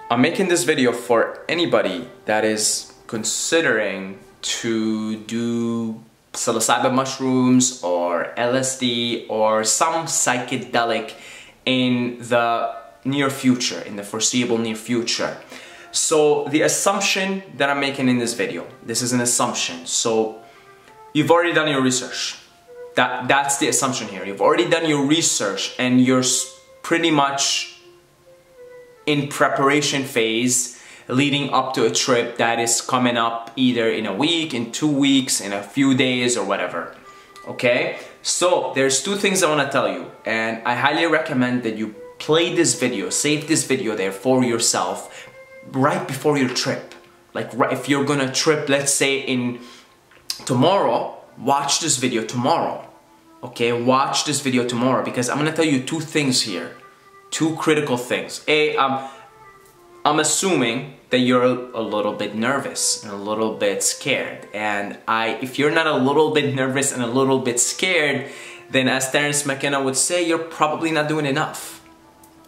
I'm making this video for anybody that is considering to do psilocybin mushrooms or LSD or some psychedelic in the near future, in the foreseeable near future. So the assumption that I'm making in this video, this is an assumption. So you've already done your research. That's the assumption here. You've already done your research and you're pretty much in preparation phase leading up to a trip that is coming up either in a week, in 2 weeks, in a few days or whatever. Okay? So there's two things I want to tell you, and I highly recommend that you play this video, save this video there for yourself right before your trip. Like if you're gonna trip, let's say in tomorrow, watch this video tomorrow. Okay, watch this video tomorrow because I'm gonna tell you two things here. Two critical things. I'm assuming that you're a little bit nervous and a little bit scared. And if you're not a little bit nervous and a little bit scared, then as Terence McKenna would say, you're probably not doing enough.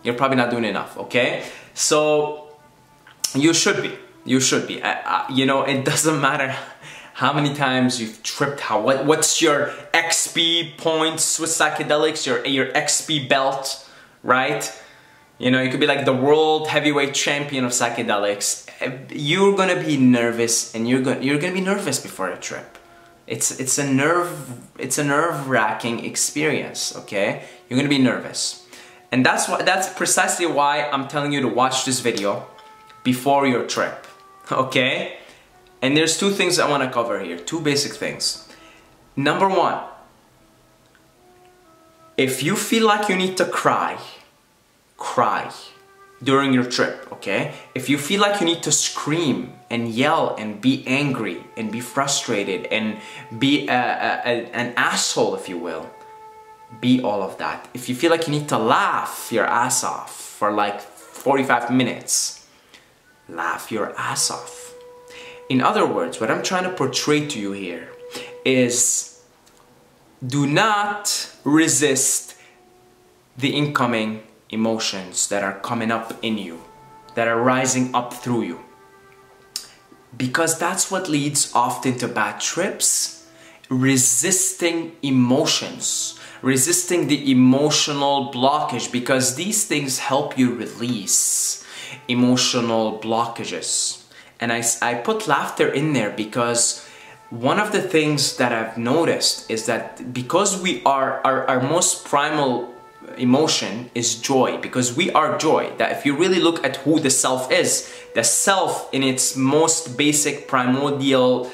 You're probably not doing enough, okay? So you should be. You should be. You know, it doesn't matter how many times you've tripped, what's your XP points with psychedelics, your XP belt, right? You know, you could be like the world heavyweight champion of psychedelics. You're gonna be nervous, and you're gonna be nervous before a trip. It's a nerve-wracking experience. Okay, you're gonna be nervous, and that's precisely why I'm telling you to watch this video before your trip. Okay, and there's two things I want to cover here. Two basic things. Number one, if you feel like you need to cry during your trip, okay? If you feel like you need to scream and yell and be angry and be frustrated and be an asshole, if you will, be all of that. If you feel like you need to laugh your ass off for like 45 minutes, laugh your ass off. In other words, what I'm trying to portray to you here is do not resist the incoming emotions that are coming up in you, that are rising up through you. Because that's what leads often to bad trips. Resisting emotions, resisting the emotional blockage, because these things help you release emotional blockages. And I put laughter in there because one of the things that I've noticed is that because we are our most primal emotion is joy, because we are joy. That if you really look at who the self is, the self in its most basic primordial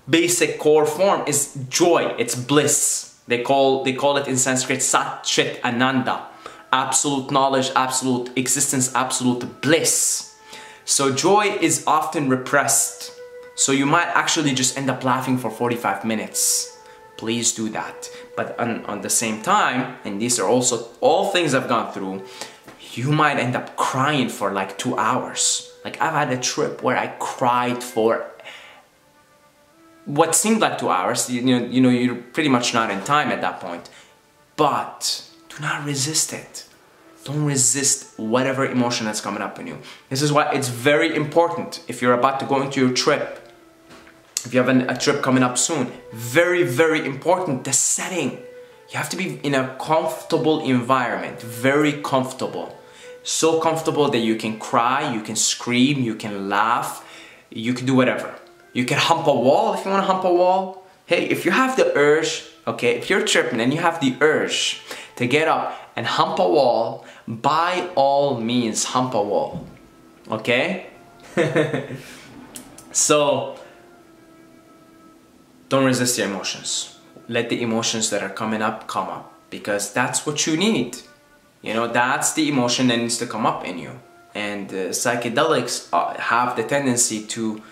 basic core form is joy. It's bliss. They call it in Sanskrit Sat Chit Ananda, absolute knowledge, absolute existence, absolute bliss. So joy is often repressed, so you might actually just end up laughing for 45 minutes. Please do that. But on the same time, and these are also all things I've gone through, you might end up crying for like 2 hours. Like I've had a trip where I cried for what seemed like 2 hours. You know, you're pretty much not in time at that point. But do not resist it. Don't resist whatever emotion that's coming up in you. This is why it's very important if you're about to go into your trip. If you have a trip coming up soon, very, very important, the setting. You have to be in a comfortable environment, very comfortable. So comfortable that you can cry, you can scream, you can laugh, you can do whatever. You can hump a wall if you want to hump a wall. Hey, if you have the urge, okay, if you're tripping and you have the urge to get up and hump a wall, by all means, hump a wall, okay? So, don't resist your emotions. Let the emotions that are coming up come up, because that's what you need. You know, that's the emotion that needs to come up in you. And psychedelics have the tendency to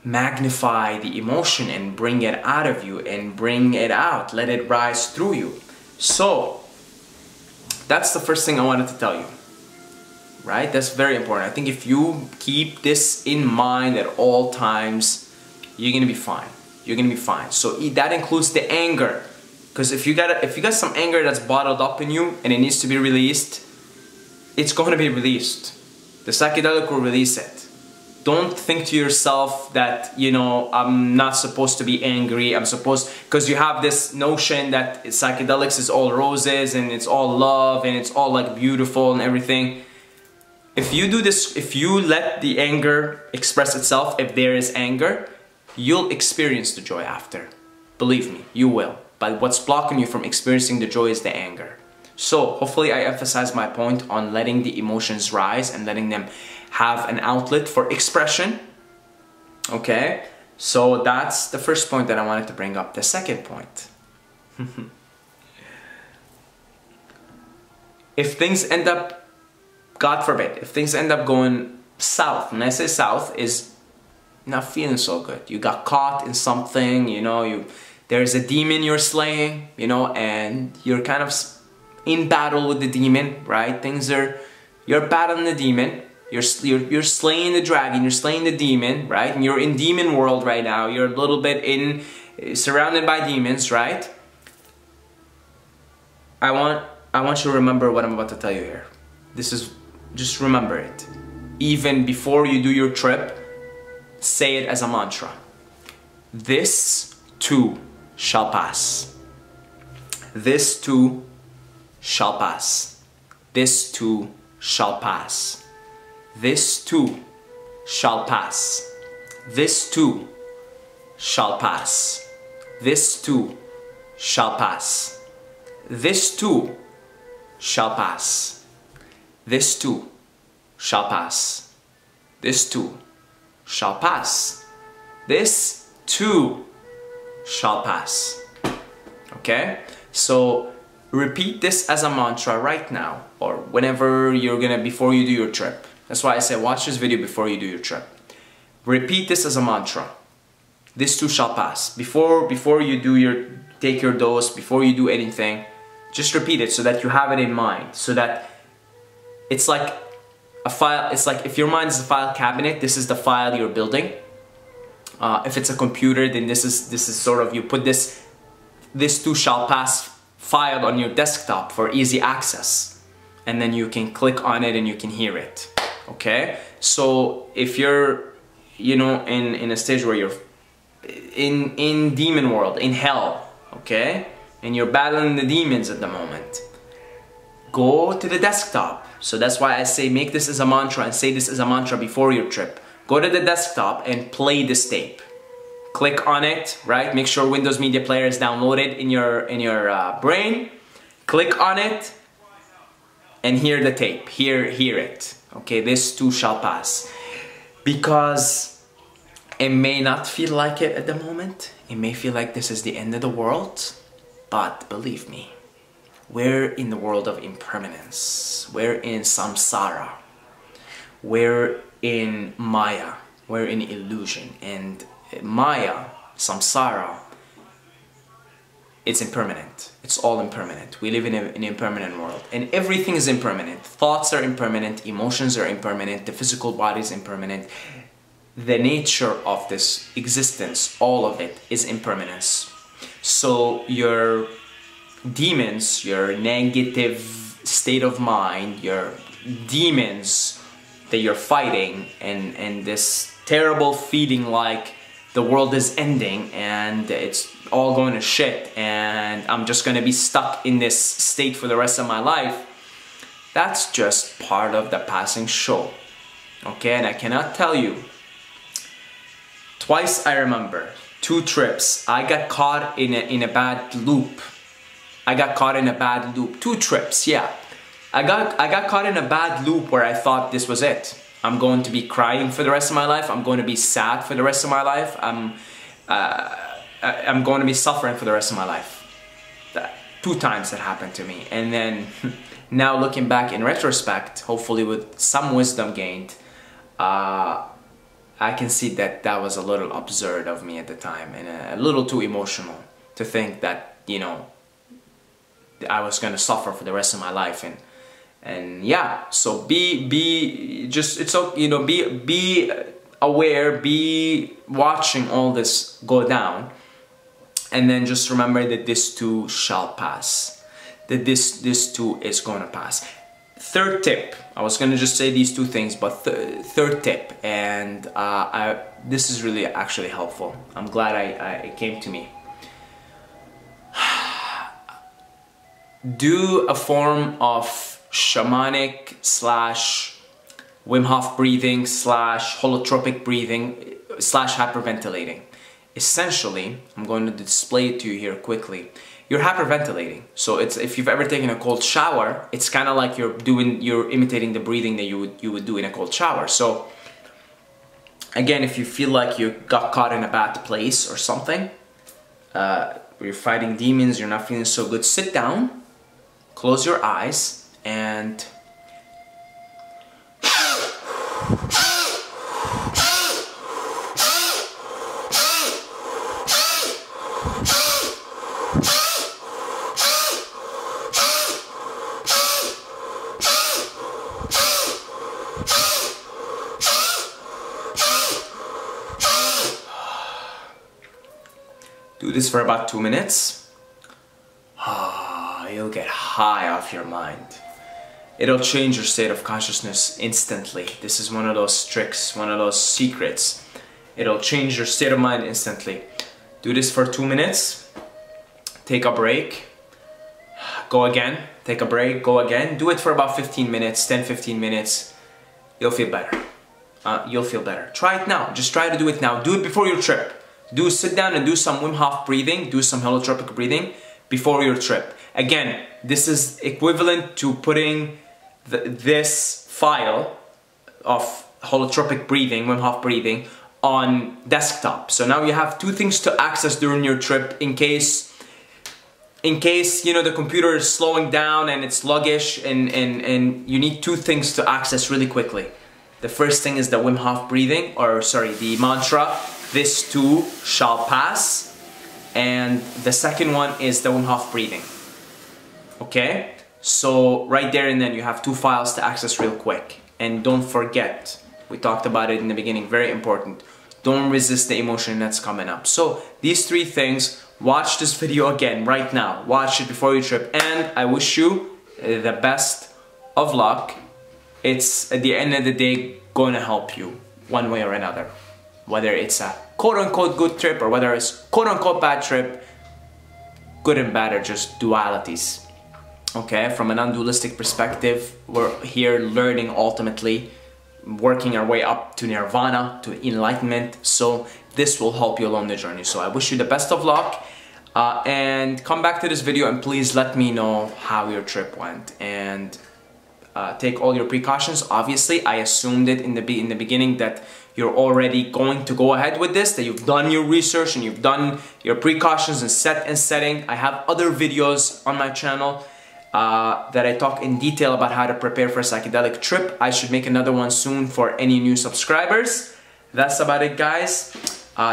magnify the emotion and bring it out of you and bring it out, let it rise through you. So that's the first thing I wanted to tell you, right? That's very important. I think if you keep this in mind at all times, you're gonna be fine. You're gonna be fine. So that includes the anger, because if you got some anger that's bottled up in you and it needs to be released, it's going to be released. The psychedelic will release it. Don't think to yourself that, you know, I'm not supposed to be angry, I'm supposed, because you have this notion that psychedelics is all roses and it's all love and it's all like beautiful and everything. If you do this, if you let the anger express itself, if there is anger, you'll experience the joy after. Believe me, you will. But what's blocking you from experiencing the joy is the anger. So hopefully I emphasize my point on letting the emotions rise and letting them have an outlet for expression. Okay, so that's the first point that I wanted to bring up. The second point. If things end up, God forbid, if things end up going south, when I say south, is not feeling so good. You got caught in something, you know, there's a demon you're slaying, you know, and you're kind of in battle with the demon, right? You're battling the demon. You're slaying the dragon, you're slaying the demon, right? And you're in demon world right now. You're a little bit surrounded by demons, right? I want you to remember what I'm about to tell you here. Just remember it. Even before you do your trip, say it as a mantra. This too shall pass. This too shall pass. This too shall pass. This too shall pass. This too shall pass. This too shall pass. This too shall pass. This too shall pass. This too shall pass. This too shall pass. Okay? So repeat this as a mantra right now, or whenever before you do your trip. That's why I say watch this video before you do your trip. Repeat this as a mantra. This too shall pass. Before you take your dose, before you do anything, just repeat it so that you have it in mind. So that it's like a file. It's like if your mind is a file cabinet, this is the file you're building. If it's a computer, then this is sort of, you put this too shall pass file on your desktop for easy access, and then you can click on it and you can hear it. Okay, so if you're, you know, in a stage where you're in demon world, in hell, okay, and you're battling the demons at the moment, go to the desktop. So that's why I say make this as a mantra and say this as a mantra before your trip. Go to the desktop and play this tape. Click on it, right? Make sure Windows Media Player is downloaded in your brain. Click on it and hear the tape. Hear it. Okay, this too shall pass. Because it may not feel like it at the moment. It may feel like this is the end of the world. But believe me, we're in the world of impermanence. We're in samsara. We're in Maya. We're in illusion. And Maya, samsara, it's impermanent. It's all impermanent. We live in an impermanent world. And everything is impermanent. Thoughts are impermanent. Emotions are impermanent. The physical body is impermanent. The nature of this existence, all of it, is impermanence. So your demons, your negative state of mind, your demons that you're fighting, and this terrible feeling like the world is ending and it's all going to shit and I'm just going to be stuck in this state for the rest of my life, that's just part of the passing show. Okay, and I cannot tell you. Twice I remember, 2 trips, I got caught in a bad loop. I got caught in a bad loop. 2 trips, yeah. I got caught in a bad loop where I thought this was it. I'm going to be crying for the rest of my life. I'm going to be sad for the rest of my life. I'm going to be suffering for the rest of my life. 2 times that happened to me. And then now looking back in retrospect, hopefully with some wisdom gained, I can see that that was a little absurd of me at the time and a little too emotional to think that, you know, I was going to suffer for the rest of my life. And yeah, so be aware, be watching all this go down, and then just remember that this too shall pass, that this too is going to pass. third tip. I was gonna just say these two things, but third tip, and this is really actually helpful. I'm glad it came to me. Do a form of shamanic slash Wim Hof breathing slash holotropic breathing slash hyperventilating. Essentially, I'm going to display it to you here quickly. You're hyperventilating. So it's, if you've ever taken a cold shower, it's kind of like you're imitating the breathing that you would do in a cold shower. So again, if you feel like you got caught in a bad place or something, you're fighting demons, you're not feeling so good, sit down, close your eyes, and do this for about 2 minutes. You'll get high off your mind. It'll change your state of consciousness instantly. This is one of those tricks, one of those secrets. It'll change your state of mind instantly. Do this for 2 minutes. Take a break. Go again. Take a break. Go again. Do it for about 15 minutes, 10-15 minutes. You'll feel better. You'll feel better. Try it now. Just try to do it now. Do it before your trip. Sit down and do some Wim Hof breathing. Do some holotropic breathing before your trip. Again, this is equivalent to putting this file of holotropic breathing, Wim Hof breathing, on desktop. So now you have two things to access during your trip in case you know the computer is slowing down and it's sluggish, and you need two things to access really quickly. The first thing is the Wim Hof breathing, or sorry, the mantra, "This too shall pass," and the second one is the Wim Hof breathing. Okay, so right there and then you have two files to access real quick. And don't forget, we talked about it in the beginning, very important, don't resist the emotion that's coming up. So these three things, watch this video again right now, watch it before your trip, and I wish you the best of luck. It's at the end of the day going to help you one way or another, whether it's a quote-unquote good trip or whether it's quote-unquote bad trip. Good and bad are just dualities. Okay, from a non-dualistic perspective, we're here learning, ultimately working our way up to nirvana, to enlightenment. So this will help you along the journey. So I wish you the best of luck, and come back to this video and please let me know how your trip went, and take all your precautions. Obviously, I assumed it in the beginning that you're already going to go ahead with this, that you've done your research and you've done your precautions and setting. I have other videos on my channel that I talk in detail about how to prepare for a psychedelic trip. I should make another one soon for any new subscribers. That's about it, guys.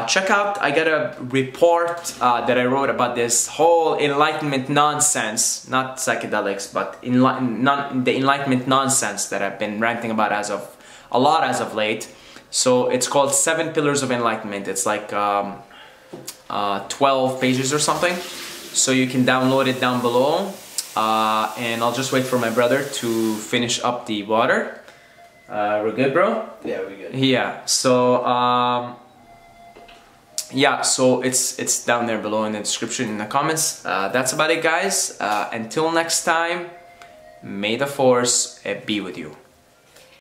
Check out, I got a report that I wrote about this whole enlightenment nonsense, not psychedelics, but the enlightenment nonsense that I've been ranting about a lot as of late. So it's called 7 Pillars of Enlightenment. It's like 12 pages or something. So you can download it down below. And I'll just wait for my brother to finish up the water. We're good, bro? Yeah, we're good. Yeah, so yeah, so it's down there below in the description, in the comments. That's about it, guys. Until next time, may the force be with you.